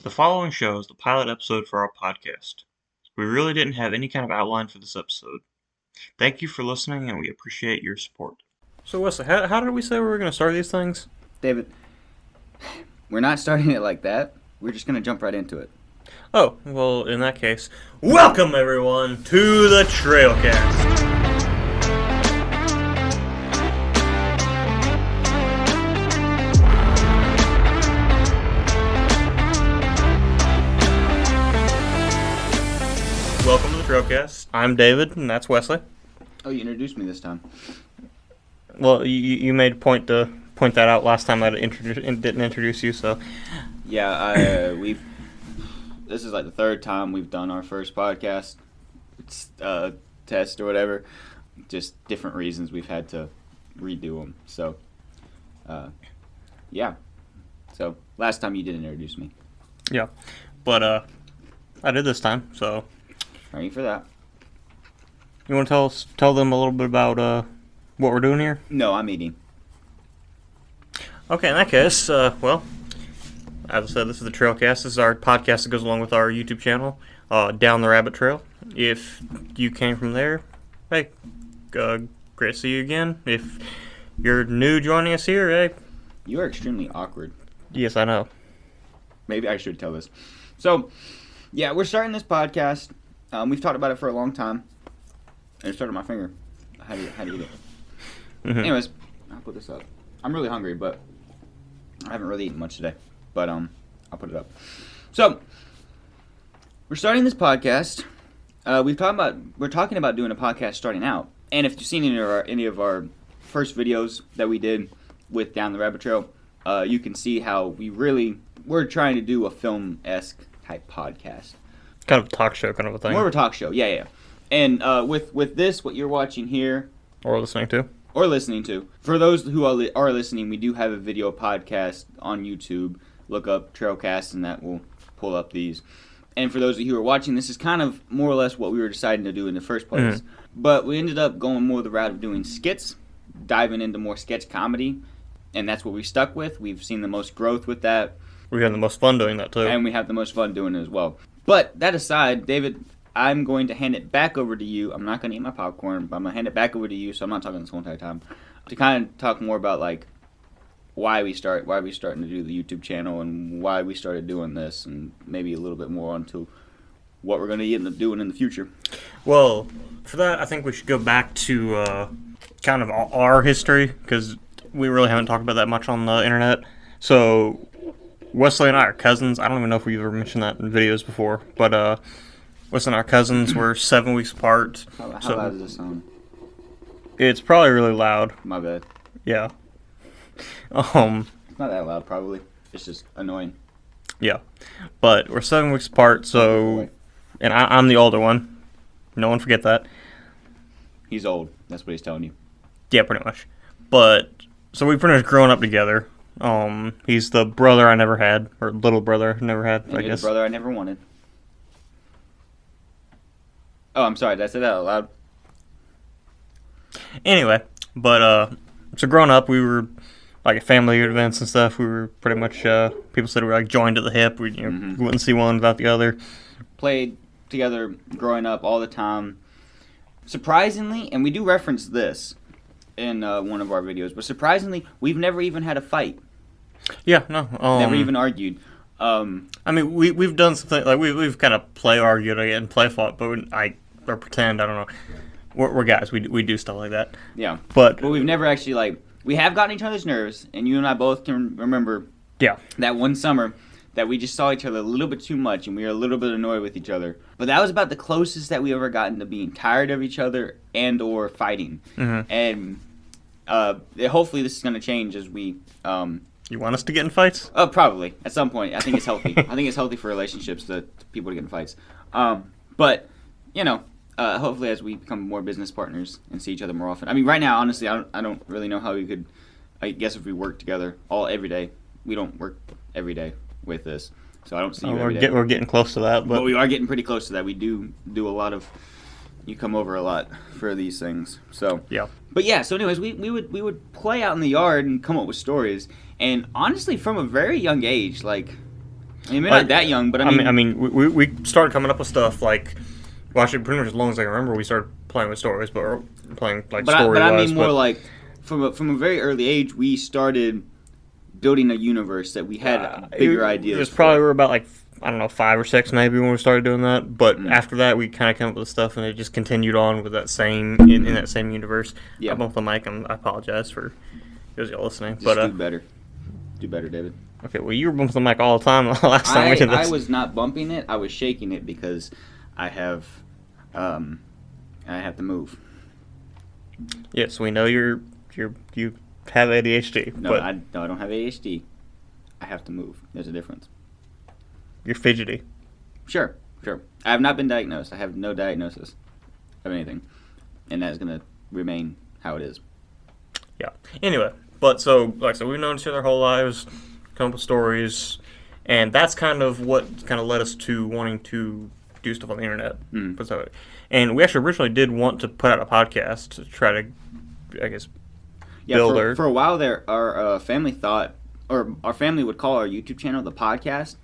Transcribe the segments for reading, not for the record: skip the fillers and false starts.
The following show is the pilot episode for our podcast. We really didn't have any kind of outline for this episode. Thank you for listening, and we appreciate your support. So, Wesley, how did we say we were going to start these things? David, we're not starting it like that. We're just going to jump right into it. Oh, well, in that case, welcome everyone to the Trailcast. Welcome to the Trailcast. I'm David, and that's Wesley. Oh, you introduced me this time. Well, you made a point to point that out last time I didn't introduce you, so. Yeah, this is like the third time we've done our first podcast test or whatever. Just different reasons we've had to redo them. So, yeah. So, last time you didn't introduce me. Yeah, but I did this time, so. Thank you for that. You want to tell them a little bit about what we're doing here? No, I'm eating. Okay, in that case, well, as I said, this is the Trailcast. This is our podcast that goes along with our YouTube channel, Down the Rabbit Trail. If you came from there, hey, great to see you again. If you're new joining us here, hey. You are extremely awkward. Yes, I know. Maybe I should tell this. So, yeah, we're starting this podcast. We've talked about it for a long time. And it started on my finger. How do you eat it? Mm-hmm. Anyways, I'll put this up. I'm really hungry, but I haven't really eaten much today. But I'll put it up. So, we're starting this podcast. We're talking about doing a podcast starting out. And if you've seen any of our first videos that we did with Down the Rabbit Trail, you can see how we're trying to do a film-esque type podcast. Kind of a talk show kind of a thing. More of a talk show, yeah. And with this, what you're watching here... Or listening to. For those who are listening, we do have a video podcast on YouTube. Look up Trailcast, and that will pull up these. And for those of you who are watching, this is kind of more or less what we were deciding to do in the first place. Mm-hmm. But we ended up going more the route of doing skits, diving into more sketch comedy, and that's what we stuck with. We've seen the most growth with that. We had the most fun doing that, too. And we have the most fun doing it as well. But that aside, David, I'm going to hand it back over to you. I'm not going to eat my popcorn, but I'm going to hand it back over to you, so I'm not talking this whole entire time, to kind of talk more about, like, why we starting to do the YouTube channel and why we started doing this, and maybe a little bit more onto what we're going to end up doing in the future. Well, for that, I think we should go back to kind of our history, because we really haven't talked about that much on the internet. So, Wesley and I are cousins. I don't even know if we've ever mentioned that in videos before, but Wesley and our cousins were 7 weeks apart. How loud does this sound? It's probably really loud. My bad. Yeah. It's not that loud, probably. It's just annoying. Yeah. But we're 7 weeks apart, so... And I'm the older one. No one forget that. He's old. That's what he's telling you. Yeah, pretty much. But, so we've pretty much grown up together. He's the brother I never had, or little brother I never had, and I guess. The brother I never wanted. Oh, I'm sorry. Did I say that out loud? Anyway, but, so growing up, we were, like, at family events and stuff, we were pretty much, people said we were, like, joined at the hip. We wouldn't see one without the other. Played together growing up all the time. Surprisingly, and we do reference this in one of our videos, but surprisingly, we've never even had a fight. Yeah, no. Never even argued. I mean, we've done something, like, we've kind of argued and play fought, but or pretend, I don't know. We're guys, we do stuff like that. Yeah. But we've never actually, like, we have gotten each other's nerves, and you and I both can remember that one summer that we just saw each other a little bit too much, and we were a little bit annoyed with each other. But that was about the closest that we ever gotten to being tired of each other and or fighting. Mm-hmm. And hopefully this is going to change as we... You want us to get in fights? Probably. At some point. I think it's healthy. I think it's healthy for relationships to people to get in fights. But, hopefully as we become more business partners and see each other more often. I mean, right now, honestly, I don't really know how we could... I guess if we work together every day. We don't work every day with this. So I don't see you every day. We're getting close to that. But we are getting pretty close to that. We do a lot of... You come over a lot for these things. So yeah. But yeah, so anyways, we would play out in the yard and come up with stories. And honestly, from a very young age, like I mean, we're not that young, but I mean, we started coming up with stuff like, well, actually, pretty much as long as I can remember, we started playing with stories, but playing like story. But I mean more like from a very early age, we started building a universe that we had bigger ideas. It was probably we were about like, I don't know, 5 or 6 maybe when we started doing that. But after that, we kind of came up with stuff, and it just continued on with that same in that same universe. Yeah. I bumped the mic, and I apologize for those y'all listening. Just but do better, David. Okay, well, you were bumping the mic all the time last time we did this. I was not bumping it. I was shaking it because I have to move. Yes, we know you have ADHD. No, but I don't have ADHD. I have to move. There's a difference. You're fidgety. Sure. I have not been diagnosed. I have no diagnosis of anything, and that's gonna remain how it is. Yeah. Anyway, but so like I said, we've known each other our whole lives, come up with stories, and that's kind of what kind of led us to wanting to do stuff on the internet. So, and we actually originally did want to put out a podcast to try to, I guess, build our... For a while there, our family thought, or our family would call our YouTube channel the podcast,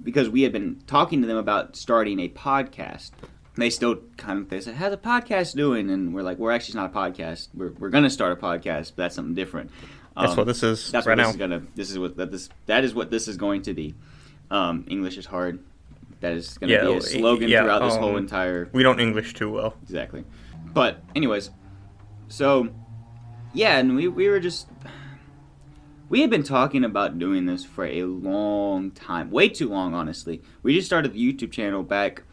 because we had been talking to them about starting a podcast. They still they said, how's a podcast doing? And we're like, we're actually not a podcast. We're going to start a podcast, but that's something different. That's what this is that's right what now. That is what this is going to be. English is hard. That is going to be a slogan throughout this whole entire... We don't English too well. Exactly. But anyways, so yeah, and we were just... We had been talking about doing this for a long time. Way too long, honestly. We just started the YouTube channel back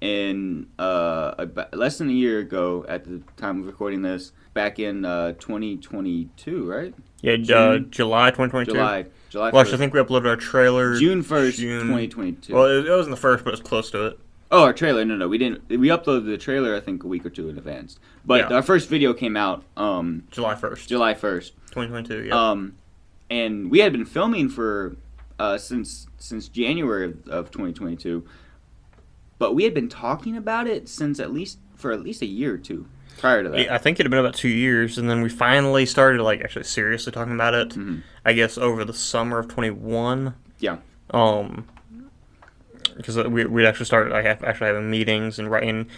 in less than a year ago at the time of recording this. Back in 2022, right? Yeah, July 2022. July 1st. Well, actually, I think we uploaded our trailer... June 1st, 2022. Well, it wasn't the first, but it was close to it. Oh, our trailer. No, we didn't. We uploaded the trailer, I think, a week or two in advance. But our first video came out... July 1st. July 1st. 2022, yeah. And we had been filming for since January of 2022, but we had been talking about it since at least a year or two prior to that. I think it had been about 2 years, and then we finally started actually seriously talking about it. I guess over the summer of 21. Yeah. Because we'd actually started having meetings and writing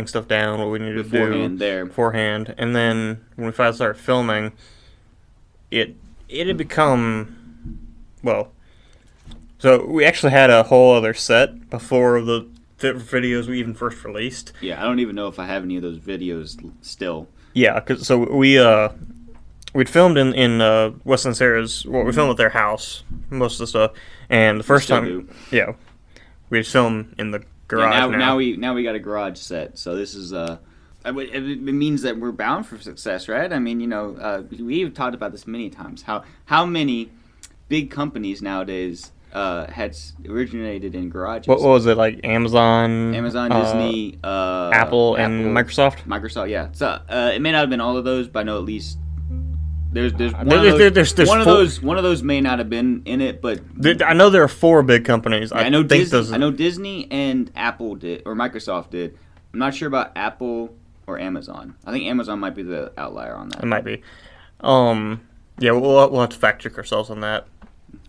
stuff down, what we needed to do beforehand, and then when we finally started filming, it had become, well, so we actually had a whole other set before the videos we even first released. Yeah, I don't even know if I have any of those videos still. Yeah, because so we'd filmed in Wesley and Sarah's, well, we filmed at their house, most of the stuff, and the first time, yeah, we just filmed in the garage. Yeah, now we got a garage set, so this is it means that we're bound for success, right? I mean, we've talked about this many times. How many big companies nowadays had originated in garages? What was it, like Amazon, Disney, Apple, and Microsoft? Microsoft, yeah. So it may not have been all of those, but I know at least there's one of those may not have been in it, but I know there are 4 big companies. Yeah, I know Disney and Apple did, or Microsoft did. I'm not sure about Apple or Amazon. I think Amazon might be the outlier on that. It might be. Yeah, we'll have to fact check ourselves on that.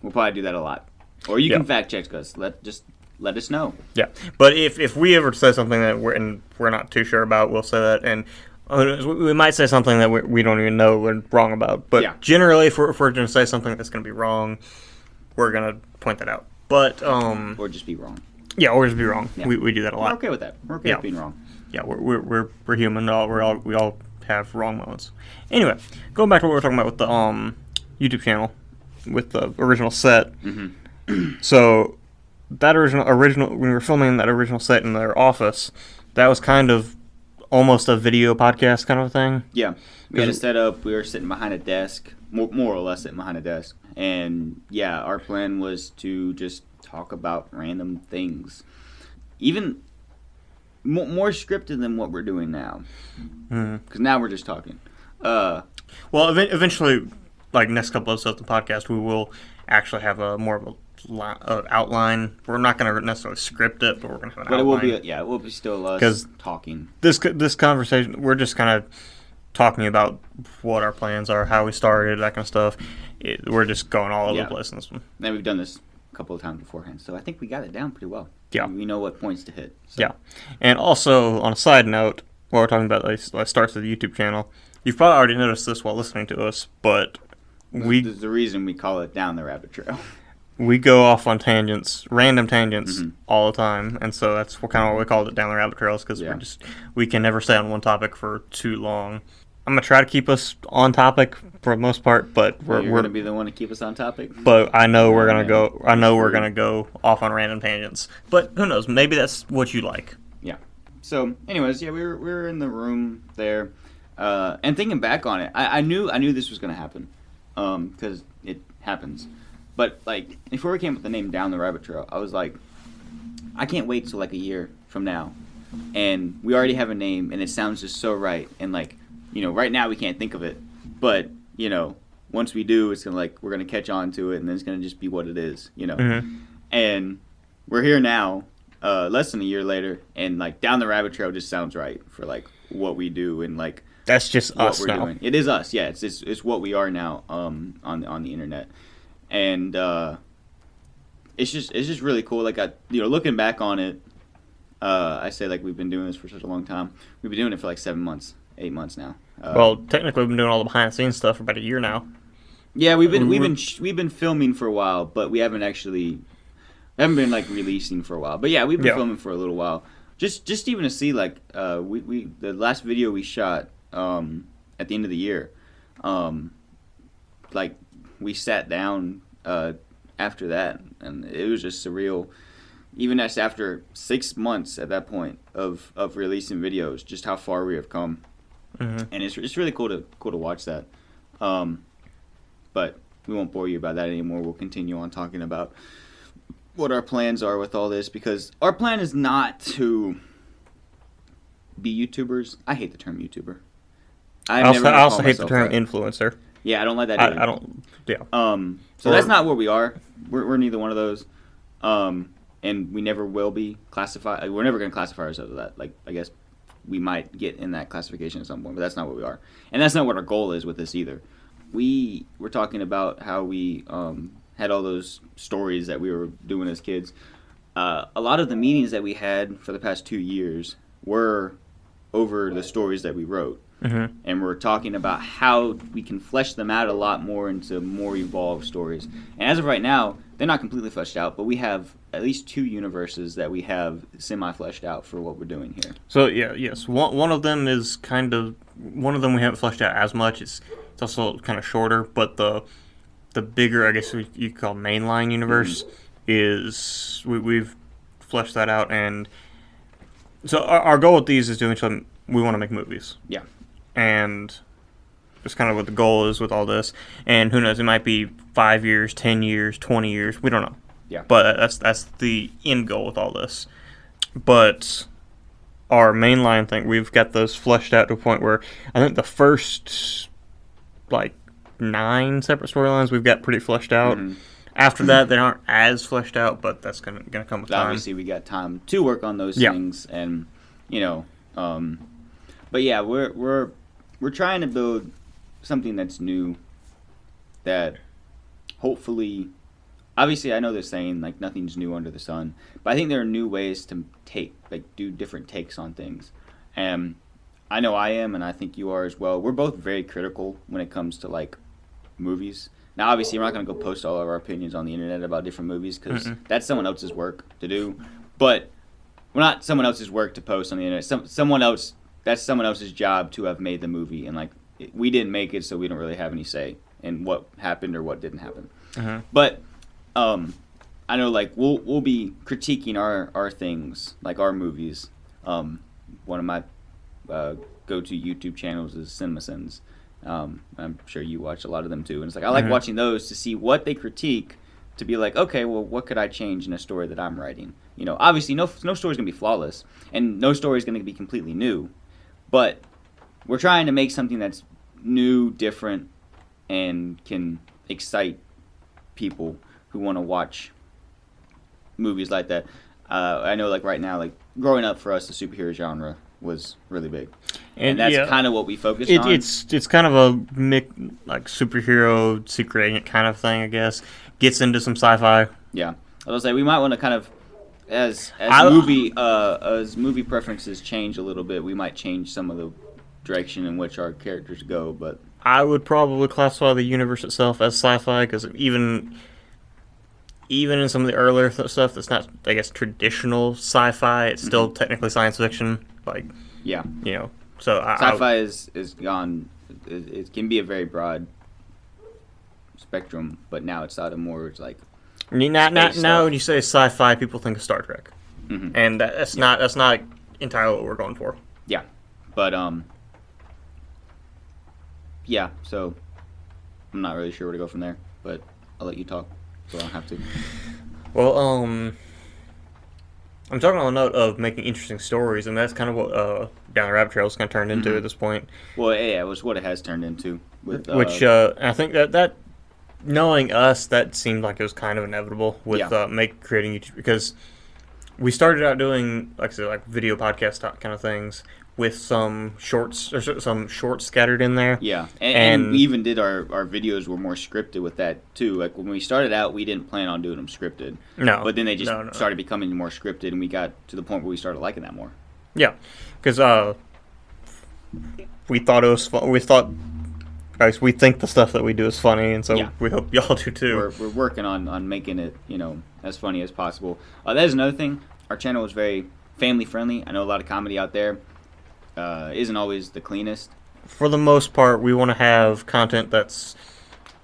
We'll probably do that a lot. Or you can fact check us. Let us know. Yeah, but if we ever say something that we're not too sure about, we'll say that, and we might say something that we don't even know we're wrong about. But generally, if we're going to say something that's going to be wrong, we're going to point that out. But or just be wrong. Yeah, or just be wrong. Yeah. We do that a lot. We're okay with that. We're okay with being wrong. Yeah, we're human. We all have wrong moments. Anyway, going back to what we were talking about with the YouTube channel, with the original set. So that original when we were filming that original set in their office, that was kind of almost a video podcast kind of thing. Yeah, we had it set up. We were sitting behind a desk, more or less sitting behind a desk, and yeah, our plan was to just talk about random things, even more scripted than what we're doing now. Because now we're just talking. Well, eventually, like next couple episodes of the podcast, we will actually have a more of a outline. We're not going to necessarily script it, but we're going to have an outline. It will be still us talking. This conversation, we're just kind of talking about what our plans are, how we started, that kind of stuff. We're just going all over the place in this one. Now we've done this a couple of times beforehand. So I think we got it down pretty well. Yeah. We know what points to hit. So. Yeah. And also, on a side note, while we're talking about like starts of the YouTube channel, you've probably already noticed this while listening to us, but This is the reason we call it Down the Rabbit Trail. we go off on tangents, random tangents, Mm-hmm. all the time, and so that's what we called it, Down the Rabbit Trails, because Yeah. we can never stay on one topic for too long. I'm gonna try to keep us on topic for the most part, but You're we're going to be the one to keep us on topic? but I know we're Yeah, gonna man. go. I know we're Screwed. gonna go off on random tangents. But who knows? Maybe that's what you like. Yeah. So, anyways, yeah, we were in the room there, and thinking back on it, I knew this was going to happen, because it happens. But like, before we came up with the name Down the Rabbit Trail, I was like, I can't wait till like a year from now, and we already have a name, and it sounds just so right, and like, right now we can't think of it, but once we do, it's gonna we're gonna catch on to it, and then it's gonna just be what it is, Mm-hmm. And we're here now, less than a year later, and like Down the Rabbit Trail just sounds right for like what we do and like That's just what us we're now. doing. It is us, yeah. It's what we are now, on the internet, and it's just really cool. Like looking back on it, I say like we've been doing this for such a long time. We've been doing it for like 7 months, 8 months now. Well, technically, we've been doing all the behind the scenes stuff for about a year now. Yeah, we've been filming for a while, but we haven't been like releasing for a while. But yeah, we've been filming for a little while. Just even to see like we the last video we shot at the end of the year, like we sat down after that, and it was just surreal. Even as after 6 months at that point of releasing videos, just how far we have come. Mm-hmm. And it's really cool to watch that. But we won't bore you about that anymore. We'll continue on talking about what our plans are with all this, because our plan is not to be YouTubers. I hate the term YouTuber. I also hate the term influencer. Yeah, I don't like that either. I don't. Yeah. So that's not what we are. We're neither one of those. And we never will be classified. We're never going to classify ourselves as that. Like, I guess we might get in that classification at some point, but that's not what we are. And that's not what our goal is with this either. We were talking about how we had all those stories that we were doing as kids. A lot of the meetings that we had for the past 2 years were over the stories that we wrote. Mm-hmm. And we're talking about how we can flesh them out a lot more into more evolved stories. And as of right now, they're not completely fleshed out, but we have at least 2 universes that we have semi-fleshed out for what we're doing here. So yes, one of them is one of them we haven't fleshed out as much. It's also kind of shorter, but the bigger, I guess you could call mainline universe is we've fleshed that out, and so our goal with these is to eventually we want to make movies. Yeah. And that's kind of what the goal is with all this. And who knows, it might be 5 years, 10 years, 20 years. We don't know. Yeah. But that's the end goal with all this. But our mainline thing, we've got those fleshed out to a point where I think the first, 9 separate storylines we've got pretty fleshed out. Mm-hmm. After that, they aren't as fleshed out, but that's gonna come with time. Obviously, we got time to work on those Yeah. things, and but yeah, we're trying to build something that's new. That hopefully, obviously, I know they're saying like nothing's new under the sun, but I think there are new ways to do different takes on things, and I know I am, and I think you are as well. We're both very critical when it comes to like movies. Now, obviously, we're not going to go post all of our opinions on the internet about different movies because that's someone else's work to do. But we're not someone else's work to post on the internet. Someone else, that's someone else's job to have made the movie. And, we didn't make it, so we don't really have any say in what happened or what didn't happen. Uh-huh. But I know, we'll be critiquing our things, like our movies. One of my go-to YouTube channels is CinemaSins. I'm sure you watch a lot of them too, and it's like I like watching those to see what they critique, to be like, okay, well, what could I change in a story that I'm writing? Obviously, no story's gonna be flawless, and no story's gonna be completely new, but we're trying to make something that's new, different, and can excite people who want to watch movies like that. I know, right now, growing up for us, the superhero genre was really big. And that's kind of what we focused on. It's kind of a superhero, secret agent kind of thing, I guess. Gets into some sci-fi. Yeah. I was say we might want to kind of, as movie preferences change a little bit, we might change some of the direction in which our characters go. But I would probably classify the universe itself as sci-fi because even in some of the earlier stuff that's not, I guess, traditional sci-fi, it's still technically science fiction. Like, yeah, so sci-fi is gone. It can be a very broad spectrum, but now it's not a more it's like. Now when you say sci-fi, people think of Star Trek, and that's not entirely what we're going for. Yeah, but yeah. So I'm not really sure where to go from there, but I'll let you talk, so I don't have to. Well, I'm talking on the note of making interesting stories, and that's kind of what Down the Rabbit Trail is kind of turned into at this point. Well, yeah, it was what it has turned into. With which I think that knowing us, that seemed like it was kind of inevitable with creating YouTube, because we started out doing, like I said, like video podcast kind of things with some shorts scattered in there. Yeah, and we even did our videos were more scripted with that too. Like when we started out, we didn't plan on doing them scripted. No, but then they just started becoming more scripted, and we got to the point where we started liking that more. Yeah, because we thought it was fun. We think the stuff that we do is funny, and so we hope y'all do too. We're working on making it, as funny as possible. That is another thing. Our channel is very family friendly. I know a lot of comedy out there isn't always the cleanest. For the most part, we want to have content that's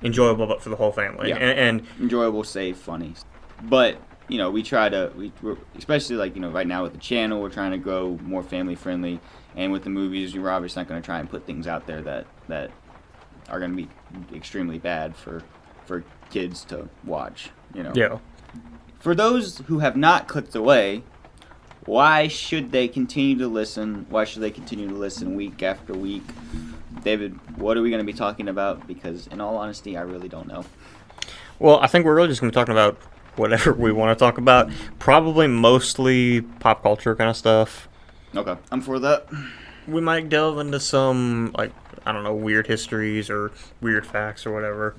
enjoyable, but for the whole family, and enjoyable, safe, funny. But we try to we're especially like right now with the channel, we're trying to grow more family friendly, and with the movies, we're obviously not going to try and put things out there that are going to be extremely bad for kids to watch. Yeah. For those who have not clicked away, why should they continue to listen? Why should they continue to listen week after week? David, what are we going to be talking about? Because in all honesty, I really don't know. Well, I think we're really just going to be talking about whatever we want to talk about. Probably mostly pop culture kind of stuff. Okay, I'm for that. We might delve into some, like, I don't know, weird histories or weird facts or whatever.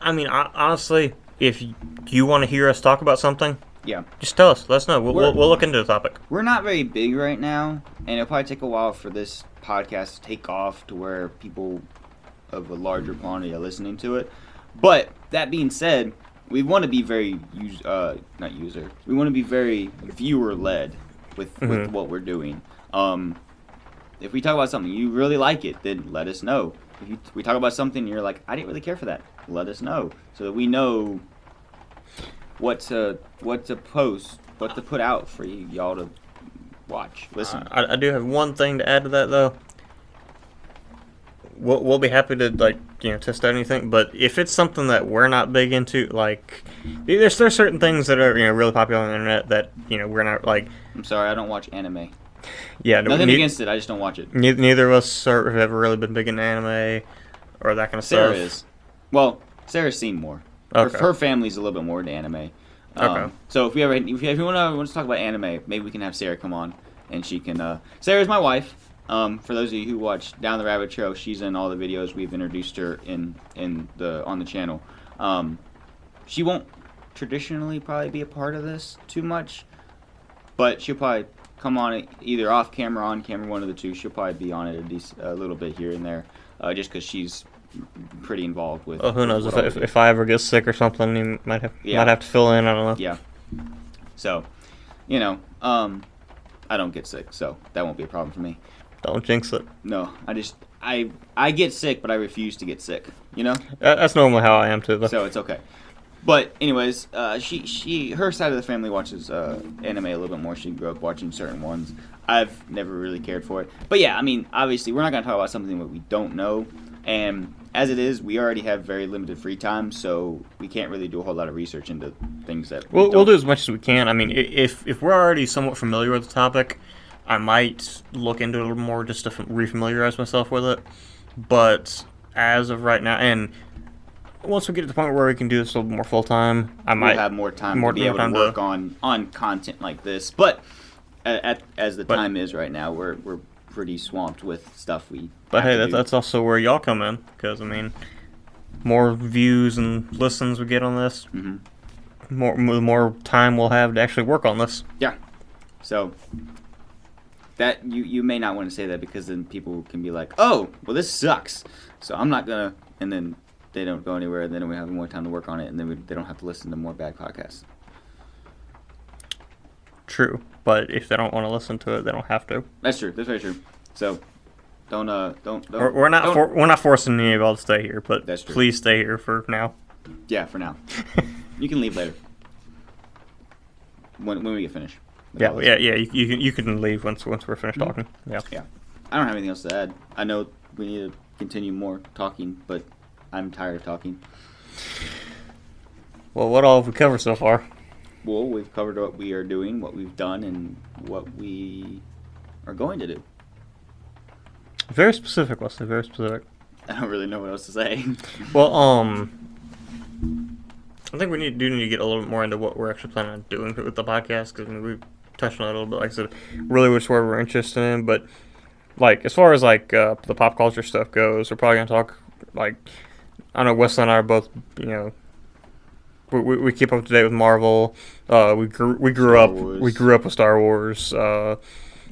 I mean, honestly, if you want to hear us talk about something, just tell us. Let us know. We'll look into the topic. We're not very big right now, and it'll probably take a while for this podcast to take off to where people of a larger quantity are listening to it. But that being said, we want to be very we want to be very viewer led with what we're doing. If we talk about something you really like it, then let us know. If we talk about something and you're like, I didn't really care for that, let us know so that we know what to post, what to put out for y'all to watch, listen. I do have one thing to add to that though. We'll be happy to test out anything, but if it's something that we're not big into, like there's certain things that are really popular on the internet that we're not like. I'm sorry, I don't watch anime. Yeah, nothing against it. I just don't watch it. Neither of us have ever really been big into anime or that kind of stuff. Sarah is. Well, Sarah's seen more. Okay. Her family's a little bit more into anime. Okay. So if you want to talk about anime, maybe we can have Sarah come on, and she can. Sarah's my wife. For those of you who watch Down the Rabbit Trail, she's in all the videos. We've introduced her on the channel. She won't traditionally probably be a part of this too much, but she'll probably come on it either off camera, on camera, one of the two. She'll probably be on it a little bit here and there, just because she's pretty involved with. Oh, who knows if I ever get sick or something, you might have to fill in. I don't know. Yeah. So, I don't get sick, so that won't be a problem for me. Don't jinx it. No, I get sick, but I refuse to get sick. That's normally how I am too, though. So it's okay. But anyways, her side of the family watches anime a little bit more. She grew up watching certain ones. I've never really cared for it. But yeah, I mean, obviously, we're not going to talk about something that we don't know. And as it is, we already have very limited free time, so we can't really do a whole lot of research into things that we'll do as much as we can. I mean, if we're already somewhat familiar with the topic, I might look into it a little more just to refamiliarize myself with it. But as of right now, and once we get to the point where we can do this a little more full time, we'll have more time to be able to work on content like this. But as the time is right now, we're pretty swamped with stuff we. But hey, that's also where y'all come in, because I mean, more views and listens we get on this, more time we'll have to actually work on this. So that you may not want to say that, because then people can be like, oh, well, this sucks, so I'm not gonna, and then they don't go anywhere, and then we have more time to work on it, and then they don't have to listen to more bad podcasts. True, but if they don't want to listen to it, they don't have to. That's true. That's very true. So don't. We're not forcing any of y'all to stay here, but That's true. please stay here for now. Yeah, for now. You can leave later when we get finished. Yeah. You can leave once we're finished talking. Yeah. I don't have anything else to add. I know we need to continue more talking, but I'm tired of talking. Well, what all have we covered so far? Well, we've covered what we are doing, what we've done, and what we are going to do. Very specific, Wesley. Very specific. I don't really know what else to say. Well, I think we need to get a little bit more into what we're actually planning on doing with the podcast, because we touched on it a little bit. Like I said, really which where we're interested in, but like as far as like the pop culture stuff goes, we're probably gonna talk like, I know Wesley and I are both, you know, we keep up to date with Marvel. We grew up with Star Wars. The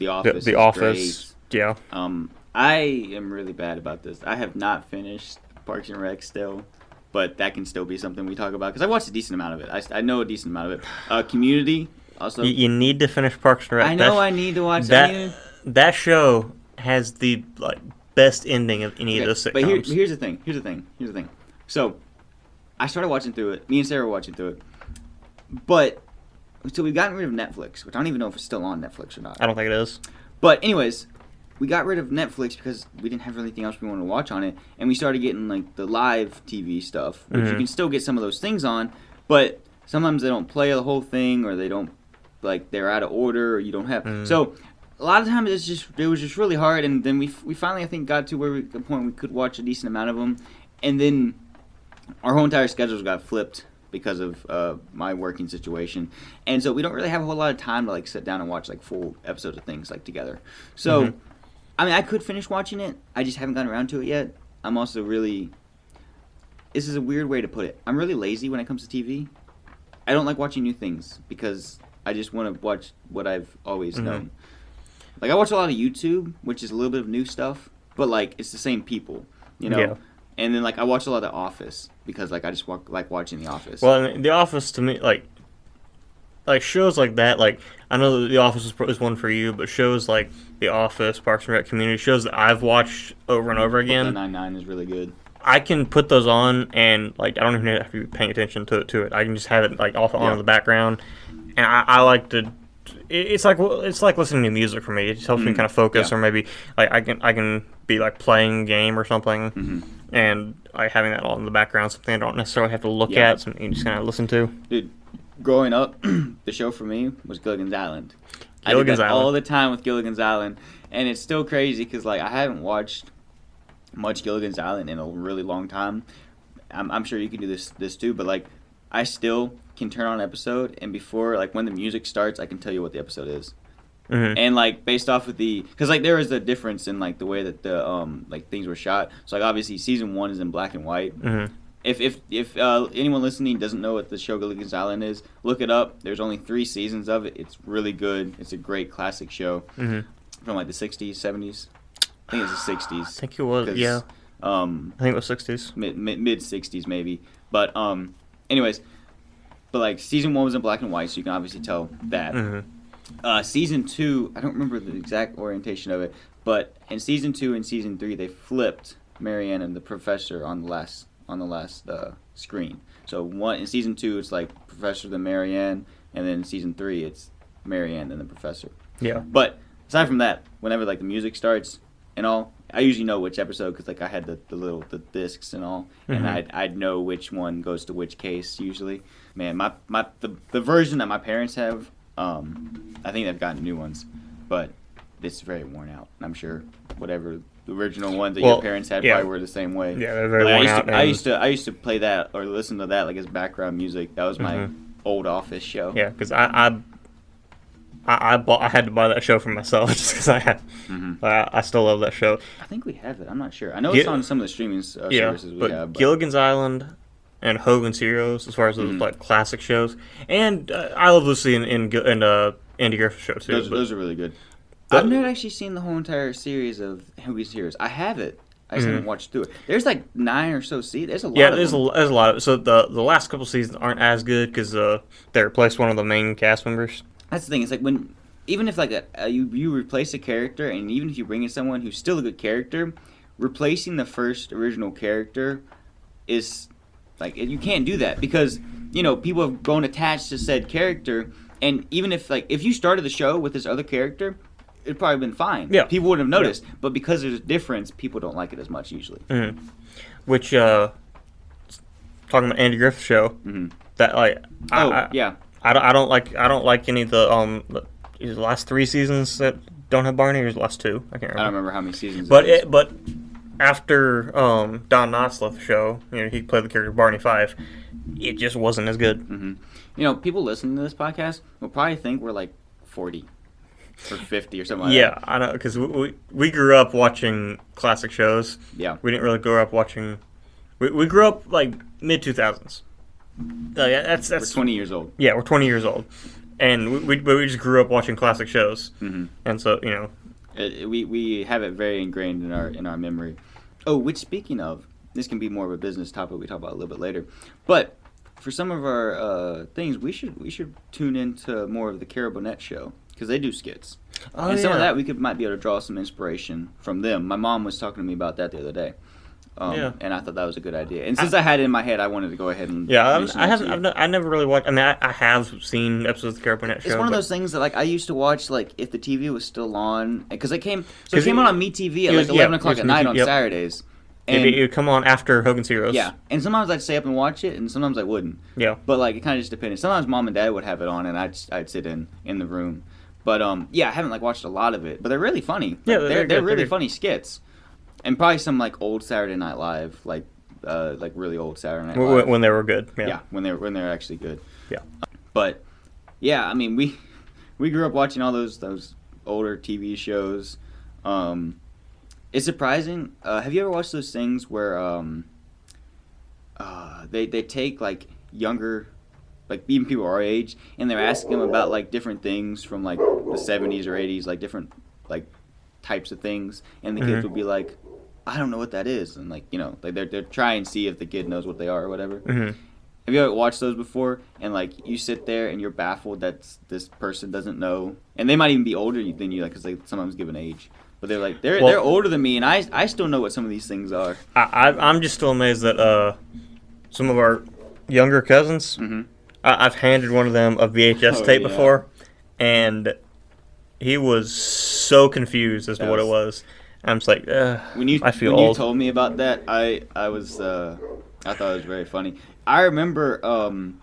Office. The Office. Great. Yeah. I am really bad about this. I have not finished Parks and Rec still, but that can still be something we talk about, because I watched a decent amount of it. I know a decent amount of it. Community also. You need to finish Parks and Rec. I know I need to watch that. That show has the best ending of any of those sitcoms. But here's the thing. So I started watching through it. Me and Sarah were watching through it. But so we've gotten rid of Netflix, which I don't even know if it's still on Netflix or not. I don't think it is. But anyways, we got rid of Netflix because we didn't have anything else we wanted to watch on it, and we started getting like the live TV stuff, which you can still get some of those things on, but sometimes they don't play the whole thing, or they don't, like, they're out of order, or you don't have. So a lot of times it was just really hard, and then we finally, I think, got to the point we could watch a decent amount of them, and then our whole entire schedules got flipped because of my working situation, and so we don't really have a whole lot of time to like sit down and watch like full episodes of things like together. So I mean, I could finish watching it, I just haven't gotten around to it yet. I'm also really, this is a weird way to put it, I'm really lazy when it comes to TV. I don't like watching new things because I just want to watch what I've always known. Like, I watch a lot of YouTube, which is a little bit of new stuff, but like it's the same people, you know. Yeah. And then like I watch a lot of The Office because like I just like watching The Office. Well, and The Office to me, like shows like that, like I know that The Office is one for you, but shows like The Office, Parks and Rec, Community, shows that I've watched over and over again. Brooklyn Nine-Nine is really good. I can put those on and like I don't even have to be paying attention to it. I can just have it like off on in the background, and I like to. It's like listening to music for me. It just helps me kind of focus, or maybe like I can be like playing a game or something, and like having that all in the background, something I don't necessarily have to look at, something you just kind of listen to. Dude, growing up, the show for me was Gilligan's Island. Gilligan's I did that Island all the time with Gilligan's Island, and it's still crazy because like I haven't watched much Gilligan's Island in a really long time. I'm sure you can do this too, but like I still can turn on an episode, and before like when the music starts, I can tell you what the episode is. And like based off of because like there is a difference in like the way that the like things were shot. So like obviously season 1 is in black and white. If anyone listening doesn't know what the show Gilligan's Island is, look it up. There's only 3 seasons of it. It's really good. It's a great classic show from like the 60s, 70s. I think it's the 60s. I think it was, yeah. I think it was 60s. Mid 60s maybe. But anyways, but like season 1 was in black and white, so you can obviously tell that. Season 2, I don't remember the exact orientation of it, but in season 2 and season 3 they flipped Marianne and the professor on the last screen. So in season 2 it's like Professor then Marianne, and then in season 3 it's Marianne and the professor. Yeah. But aside from that, whenever like the music starts and all, I usually know which episode because like I had the discs and all, and I'd know which one goes to which case usually. Man, the version that my parents have, I think they've gotten new ones, but it's very worn out. And I'm sure whatever the original ones that your parents had probably were the same way. Yeah, they're very worn out. I used to play that or listen to that like as background music. That was my old Office show. Yeah, because I had to buy that show for myself just because I still love that show. I think we have it. I'm not sure. I know it's on some of the streaming services we have. But Gilligan's Island, and Hogan's Heroes as far as those Mhm. like classic shows, and I Love Lucy and Andy Griffith show too. Those are really good. The- I've never actually seen the whole entire series of Hogan's Heroes. I have it. I just Mhm. haven't watched through it. There's like 9 or so seasons. There's a lot. Yeah, of there's them. there's a lot of it. So the last couple seasons aren't as good because they replaced one of the main cast members. That's the thing. It's like when even if like you replace a character, and even if you bring in someone who's still a good character, replacing the first original character is like you can't do that because people have grown attached to said character, and even if you started the show with this other character, it'd probably been fine. Yeah. People wouldn't have noticed, but because there's a difference, people don't like it as much usually. Mm-hmm. Which talking about Andy Griffith show, Mhm. that like Yeah. I don't like any of the last 3 seasons that don't have Barney, or the last 2. I can't I don't remember. remember how many seasons. But after Don Knotts left the show, he played the character Barney Fife. It just wasn't as good. People listening to this podcast will probably think we're like 40 or 50 or something like Yeah, that. I know, because we grew up watching classic shows. Yeah. We didn't really grow up watching. We grew up like mid 2000s. Yeah, that's We're 20 years old. Yeah, we're 20 years old, and we just grew up watching classic shows, and so We have it very ingrained in our memory. Oh, which speaking of, this can be more of a business topic we talk about a little bit later, but for some of our things, we should tune into more of the Carol Burnett show because they do skits, and some of that we might be able to draw some inspiration from them. My mom was talking to me about that the other day. And I thought that was a good idea. And since I had it in my head, I wanted to go ahead and mention it to you. I never really watched. I mean, I have seen episodes of the Carol Burnett show. It's one of those things that I used to watch if the TV was still on because it came on MeTV at 11 o'clock at night on Saturdays. And it would come on after Hogan's Heroes. yeah, and sometimes I'd stay up and watch it, and sometimes I wouldn't. Yeah. But it kind of just depended. Sometimes Mom and Dad would have it on, and I'd sit in the room. But I haven't watched a lot of it, but they're really funny. Yeah, they're really funny skits, and probably some old Saturday Night Live, really old Saturday Night Live. When they were good. Yeah, when they're actually good. Yeah. But yeah, I mean we grew up watching all those older TV shows. It's surprising. Have you ever watched those things where they take younger, even people our age, and they're asking them about different things from the 70s or 80s, different types of things, and the kids will be like, I don't know what that is, and they're trying to see if the kid knows what they are or whatever. Mm-hmm. Have you ever watched those before? And you sit there and you're baffled that this person doesn't know, and they might even be older than you, because they sometimes give an age. But they're older than me, and I still know what some of these things are. I'm just still amazed that some of our younger cousins. Mm-hmm. I've handed one of them a VHS tape yeah. before, and he was so confused as to what it was. I'm just like, I feel when old. you told me about that, I was I thought it was very funny. I remember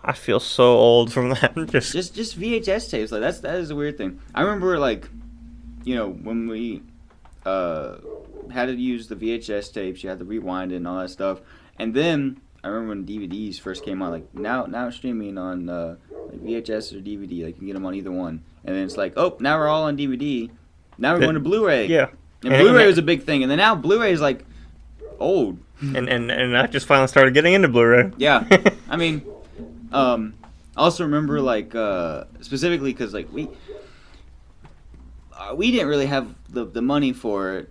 I feel so old from that. just VHS tapes. That is a weird thing. I remember when we had to use the VHS tapes, you had to rewind it and all that stuff. And then I remember when DVDs first came out, now it's streaming on VHS or DVD. You can get them on either one. And then it's now we're all on DVD. Now we're going to Blu-ray. Yeah. And Blu-ray was a big thing. And then now Blu-ray is old. And I just finally started getting into Blu-ray. Yeah. I mean, I also remember specifically because we didn't really have the money for it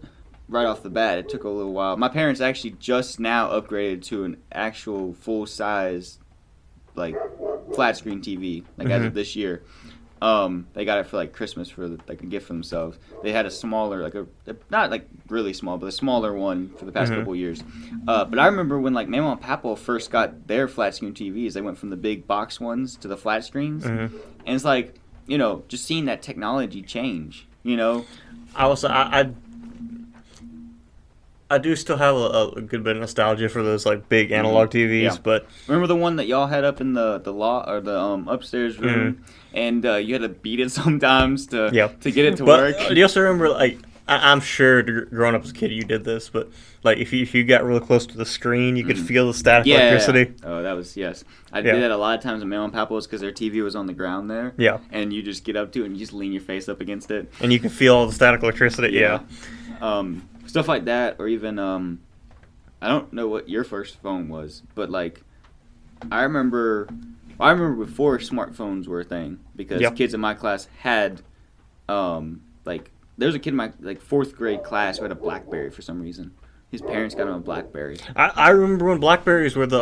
right off the bat. It took a little while. My parents actually just now upgraded to an actual full size flat screen TV as of this year. They got it for Christmas for a gift for themselves. They had a smaller not really small, but a smaller one for the past couple years. But I remember when Mama and Papa first got their flat screen TVs, they went from the big box ones to the flat screens, and it's just seeing that technology change. I do still have a good bit of nostalgia for those big analog TVs, Yeah. but Remember the one that y'all had up in the or the upstairs room, and you had to beat it sometimes to get it to work. Do you also remember I'm sure growing up as a kid you did this, but if you got really close to the screen, you could feel the static electricity. Oh, that was yes. I did that a lot of times at Mama and Papa's because their TV was on the ground there. Yeah. And you just get up to it and you just lean your face up against it. And you can feel all the static electricity. Yeah. Stuff like that, or even I don't know what your first phone was, but I remember before smartphones were a thing because Yep. kids in my class had, like there was a kid in my like fourth grade class who had a BlackBerry for some reason. His parents got him a BlackBerry. I remember when Blackberries were the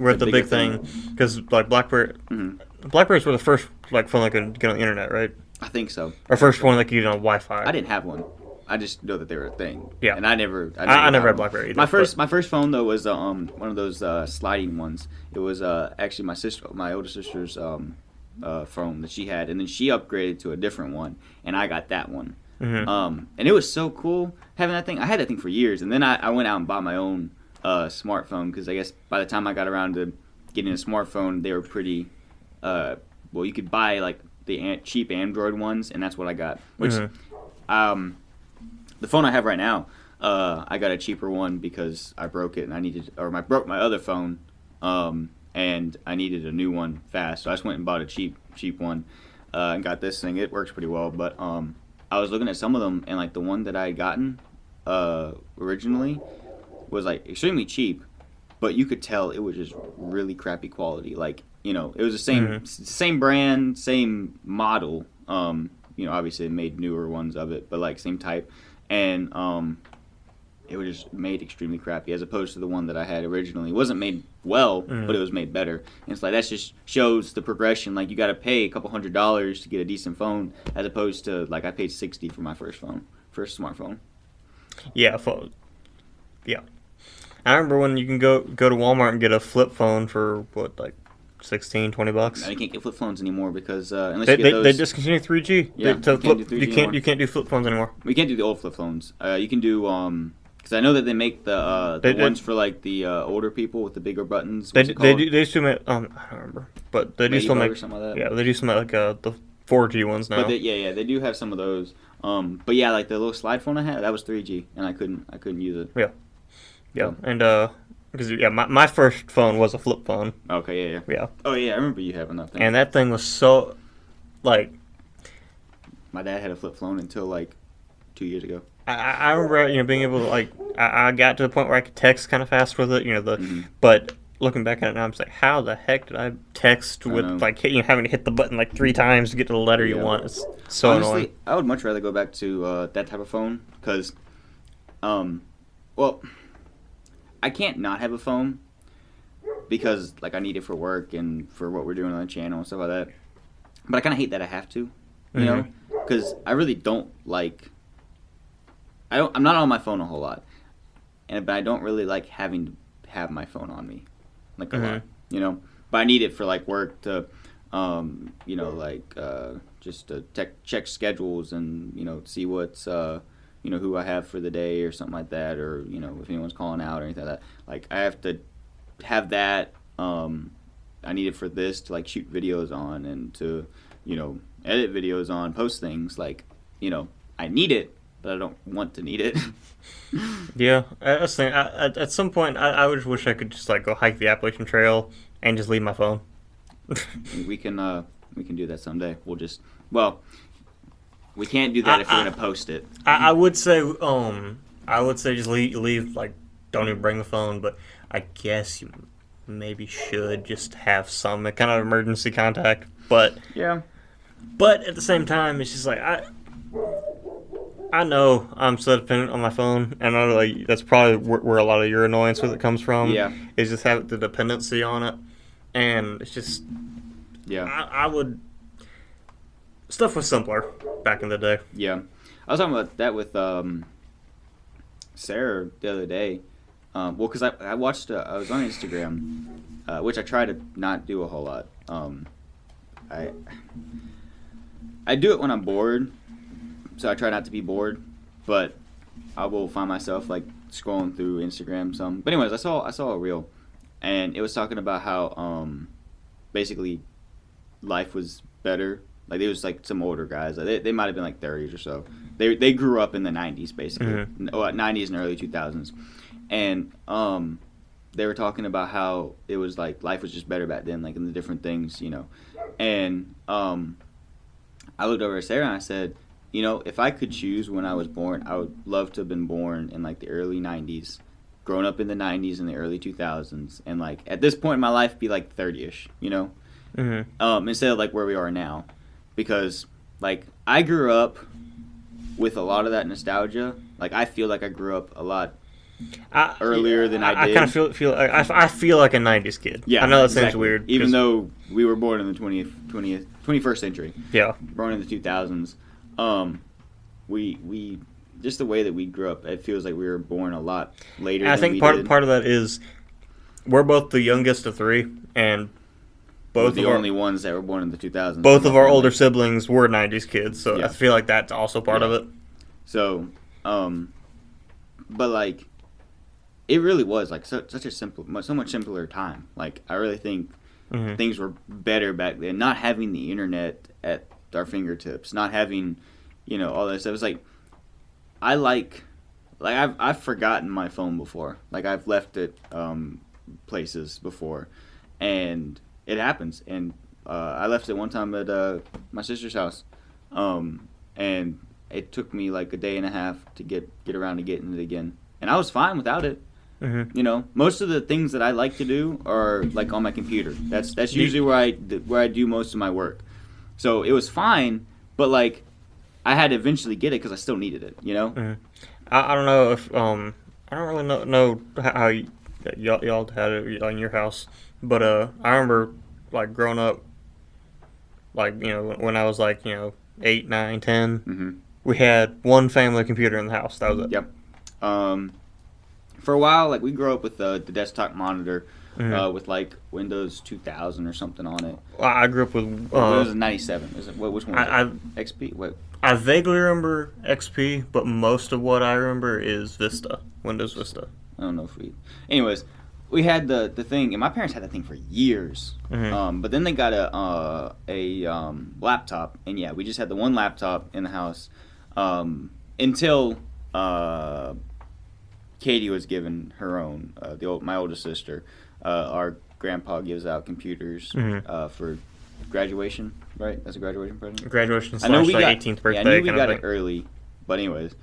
were The the bigger big thing because like Blackberries were the first like phone that could get on the internet, right? I think so. Or first one that could get on Wi-Fi. I didn't have one. I just know that they were a thing. Yeah. And I never I never got had one. BlackBerry either, My first phone though was one of those sliding ones. It was actually my older sister's phone that she had, and then she upgraded to a different one, and I got that one. And it was so cool having that thing. I had that thing for years, and then I went out and bought my own smartphone because I guess by the time I got around to getting a smartphone, they were pretty. Well, you could buy like the cheap Android ones, and that's what I got. Which, the phone I have right now, I got a cheaper one because I broke it and I broke my other phone, and I needed a new one fast. So I just went and bought a cheap one, and got this thing. It works pretty well, but I was looking at some of them, and like the one that I had gotten originally was like extremely cheap, but you could tell it was just really crappy quality. Like, you know, it was the same brand, same model. You know, obviously they made newer ones of it, but like same type, and it was just made extremely crappy as opposed to the one that I had originally. It wasn't made well, but it was made better. And it's like that just shows the progression. Like you got to pay a couple $100s to get a decent phone, as opposed to like I paid $60 for my first smartphone. Yeah, yeah. I remember when you can go to Walmart and get a flip phone for what, like $16-20. Now, you can't get flip phones anymore because unless They, you get those, they discontinued 3G. Yeah, So you can't do 3G you anymore. can't do flip phones anymore. we can't do the old flip phones. You can do because I know that they make the They ones for like the older people with the bigger buttons. They What's it they called? do they still make I don't remember, but they do still Ladybug make or something like that? yeah they do still make like the 4G ones now. But they do have some of those. But yeah, like the little slide phone I had, that was 3G, and I couldn't use it. Yeah, and because my first phone was a flip phone. Okay, yeah. Yeah, Oh yeah, I remember you having that thing. and that thing was so like My dad had a flip phone until like 2 years ago. I remember being able to like I got to the point where I could text kind of fast with it. Mm-hmm. But looking back at it now, I'm just like, how the heck did I text I with know. like having to hit the button like 3 times to get to the letter you Yeah. want? It's so Honestly, annoying. I would much rather go back to that type of phone because, well, I can't not have a phone because like I need it for work and for what we're doing on the channel and stuff like that. But I kind of hate that I have to, you know, because I really don't like. I'm not on my phone a whole lot, but I don't really like having to have my phone on me, like a lot, you know. But I need it for like work to, you know, like just to check schedules and see what's who I have for the day or something like that, or if anyone's calling out or anything like that. Like I have to have that. I need it for this to like shoot videos on and to edit videos on, post things. Like I need it, but I don't want to need it. Yeah, I was saying, at some point, I would wish I could just like go hike the Appalachian Trail and just leave my phone. We can do that someday. We can't do that if we're gonna post it. I would say just leave like don't even bring the phone, but I guess you maybe should just have some kind of emergency contact. But Yeah. But at the same time, it's just like I know I'm so dependent on my phone, and I know like that's probably where a lot of your annoyance with it comes from. Yeah. Is just have the dependency on it, and it's just Yeah. I would stuff was simpler back in the day. Yeah. I was talking about that with Sarah the other day. Because I watched I was on Instagram, which I try to not do a whole lot. I do it when I'm bored, so I try not to be bored, but I will find myself like scrolling through Instagram some. But anyways, I saw a reel, and it was talking about how basically life was better. Like it was like some older guys. Like, they might have been like 30s or so. They grew up in the 90s basically, 90s and early 2000s, and they were talking about how it was like life was just better back then, like in the different things, and I looked over at Sarah and I said, if I could choose when I was born, I would love to have been born in like the early 90s grown up in the 90s and the early 2000s, and like at this point in my life be like 30ish, you know, instead of like where we are now, because like I grew up with a lot of that nostalgia. Like I feel like I grew up a lot earlier than I did. I kind of I feel like a 90s kid. Yeah, I know that exactly. sounds weird. Even though we were born in the 21st century. Yeah. Born in the 2000s. We just the way that we grew up, it feels like we were born a lot later. And I than think we part did. of that is we're both the youngest of three, and both the of our, only ones that were born in the 2000s. both in of my our family. older siblings were 90s kids, so Yeah. I feel like that's also part of it. So, but like, it really was like such a so much simpler time. Like, I really think things were better back then. Not having the internet at our fingertips, not having, you know, all that stuff. It's like, I've forgotten my phone before. Like, I've left it places before, and it happens. And I left it one time at my sister's house, and it took me like a day and a half to get around to getting it again, and I was fine without it. You know, most of the things that I like to do are like on my computer. That's usually where I do most of my work. So it was fine, but like I had to eventually get it because I still needed it. You know. I don't know if I don't really know how y'all had it in your house, but I remember like growing up, like, you know, when I was like, you know, 8, 9, 10, we had one family computer in the house. That was it. Yep. For a while, like we grew up with the desktop monitor with like Windows 2000 or something on it. Well, I grew up with Windows 97. Is it which one? Was it? XP. Wait. I vaguely remember XP, but most of what I remember is Vista, Windows Vista. I don't know if we. Anyways, we had the thing, and my parents had that thing for years. But then they got a laptop, and yeah, we just had the one laptop in the house until Katie was given her own. My oldest sister, our grandpa gives out computers for graduation. Right, that's a graduation present. Graduation / I know we like got 18th birthday. Yeah, I knew we kind got of it thing. early, but anyways,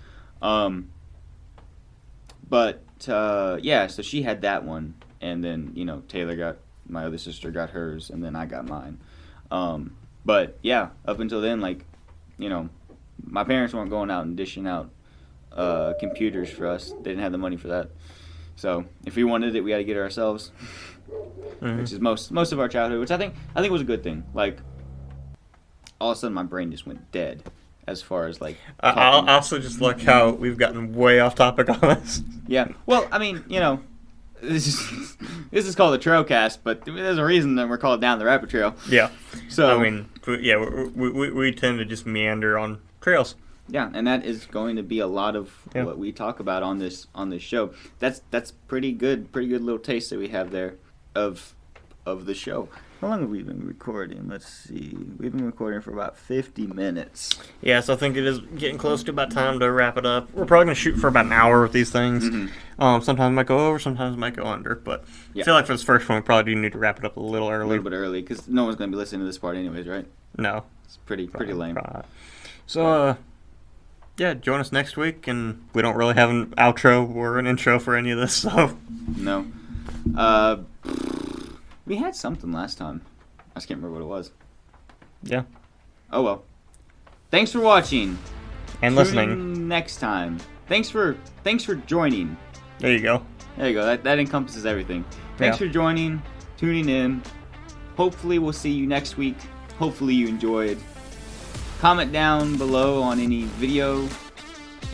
yeah. So she had that one, and then you know my other sister got hers, and then I got mine. But yeah, up until then, like, you know, my parents weren't going out and dishing out computers for us. They didn't have the money for that. So if we wanted it, we had to get it ourselves, which is most of our childhood, which I think was a good thing. Like, all of a sudden, my brain just went dead as far as like. I also just like how we've gotten way off topic on this. Yeah. Well, I mean, you know, this is called the Trailcast, but there's a reason that we're called Down the Rabbit Trail. Yeah. So I mean, yeah, we tend to just meander on trails. yeah, and that is going to be a lot of what we talk about on this show. That's pretty good little taste that we have there of the show. How long have we been recording? Let's see. We've been recording for about 50 minutes. Yeah, so I think it is getting close to about time to wrap it up. We're probably going to shoot for about an hour with these things. Sometimes it might go over, sometimes it might go under. But I feel like for this first one, we probably do need to wrap it up a little early. A little bit early, because no one's going to be listening to this part anyways, right? No. It's pretty lame. So, yeah, join us next week, and we don't really have an outro or an intro for any of this, so. No. We had something last time. I just can't remember what it was. Yeah. Oh well. Thanks for watching. And Tune listening. in next time. Thanks for joining. There you go. There you go. That encompasses everything. Thanks for joining, tuning in. Hopefully we'll see you next week. Hopefully you enjoyed. Comment down below on any video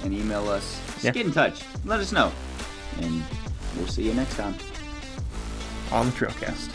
and email us. Just get in touch. Let us know. And we'll see you next time. On the Trailcast.